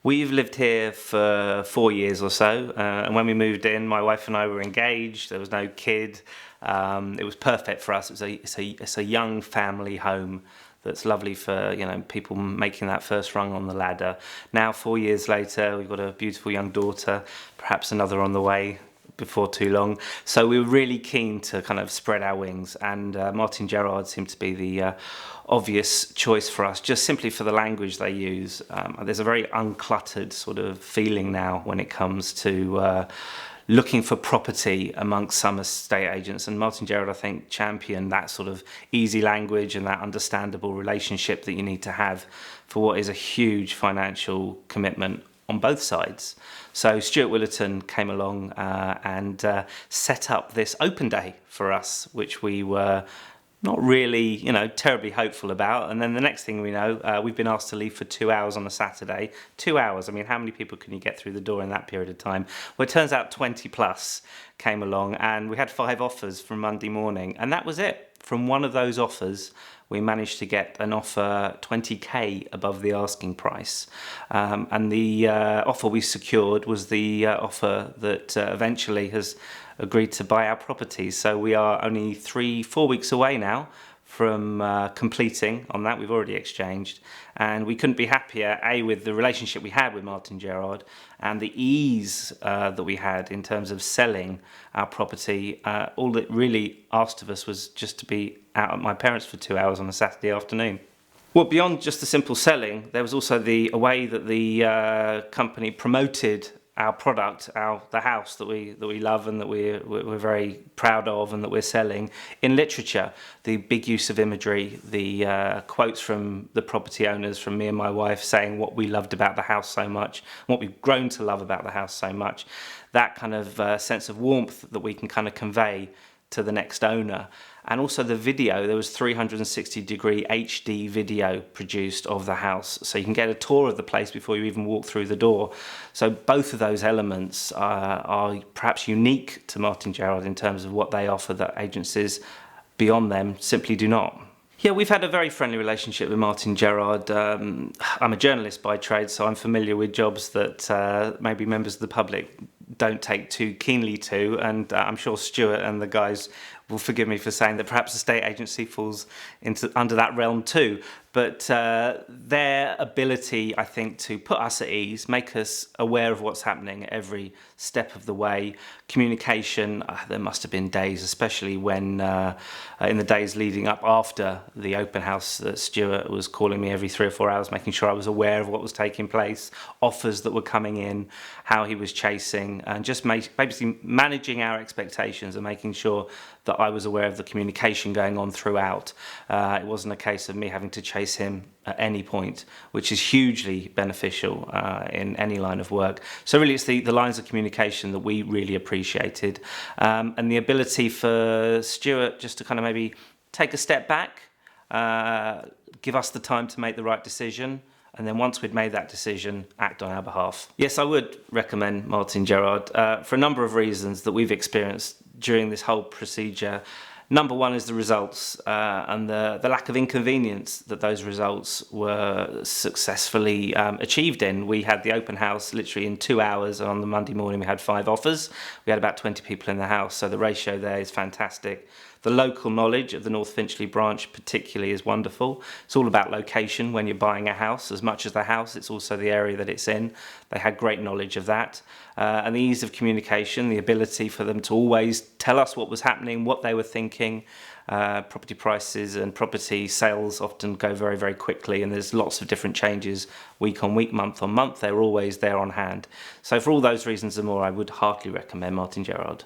We've lived here for 4 years or so, and when we moved in, my wife and I were engaged. There was no kid. It was perfect for us. It's a young family home that's lovely for people making that first rung on the ladder. Now, 4 years later, we've got a beautiful young daughter, perhaps another on the way before too long. So we were really keen to kind of spread our wings, and Martyn Gerrard seemed to be the obvious choice for us, just simply for the language they use. There's a very uncluttered sort of feeling now when it comes to looking for property amongst some estate agents, and Martyn Gerrard, I think, championed that sort of easy language and that understandable relationship that you need to have for what is a huge financial commitment on both sides. So Stuart Willerton came along and set up this open day for us, which we were not really, terribly hopeful about. And then the next thing we know, we've been asked to leave for 2 hours on a Saturday. 2 hours, I mean, how many people can you get through the door in that period of time? Well, it turns out 20 plus came along, and we had 5 offers from Monday morning, and that was it. From one of those offers, we managed to get an offer 20k above the asking price. And the offer we secured was the offer that eventually has agreed to buy our property. So we are only 3-4 weeks away now from completing on that. We've already exchanged, and we couldn't be happier, with the relationship we had with Martyn Gerrard and the ease that we had in terms of selling our property. All that really asked of us was just to be out at my parents' for 2 hours on a Saturday afternoon. Well, beyond just the simple selling, there was also the way that the company promoted our product, the house that we love and that we're very proud of and that we're selling, in literature. The big use of imagery, the quotes from the property owners, from me and my wife, saying what we loved about the house so much, what we've grown to love about the house so much. That kind of sense of warmth that we can kind of convey to the next owner. And also the video, there was 360-degree HD video produced of the house, so you can get a tour of the place before you even walk through the door. So both of those elements are perhaps unique to Martyn Gerrard in terms of what they offer that agencies beyond them simply do not. Yeah, we've had a very friendly relationship with Martyn Gerrard. I'm a journalist by trade, so I'm familiar with jobs that maybe members of the public don't take too keenly to, and I'm sure Stuart and the guys will forgive me for saying that perhaps the estate agency falls under that realm too. But their ability, I think, to put us at ease, make us aware of what's happening at every step of the way. Communication, there must have been days, especially when in the days leading up after the open house, that Stuart was calling me every 3 or 4 hours, making sure I was aware of what was taking place, offers that were coming in, how he was chasing, and just basically managing our expectations and making sure that I was aware of the communication going on throughout. It wasn't a case of me having to chase him at any point, which is hugely beneficial in any line of work. So really it's the lines of communication that we really appreciated, and the ability for Stuart just to kind of maybe take a step back, give us the time to make the right decision, and then once we'd made that decision, act on our behalf. Yes, I would recommend Martyn Gerrard for a number of reasons that we've experienced during this whole procedure. Number one is the results and the lack of inconvenience that those results were successfully achieved in. We had the open house literally in 2 hours, and on the Monday morning we had 5 offers. We had about 20 people in the house, so the ratio there is fantastic. The local knowledge of the North Finchley branch particularly is wonderful. It's all about location when you're buying a house. As much as the house, it's also the area that it's in. They had great knowledge of that. And the ease of communication, the ability for them to always tell us what was happening, what they were thinking. Property prices and property sales often go very, very quickly, and there's lots of different changes week on week, month on month. They're always there on hand. So for all those reasons and more, I would heartily recommend Martyn Gerrard.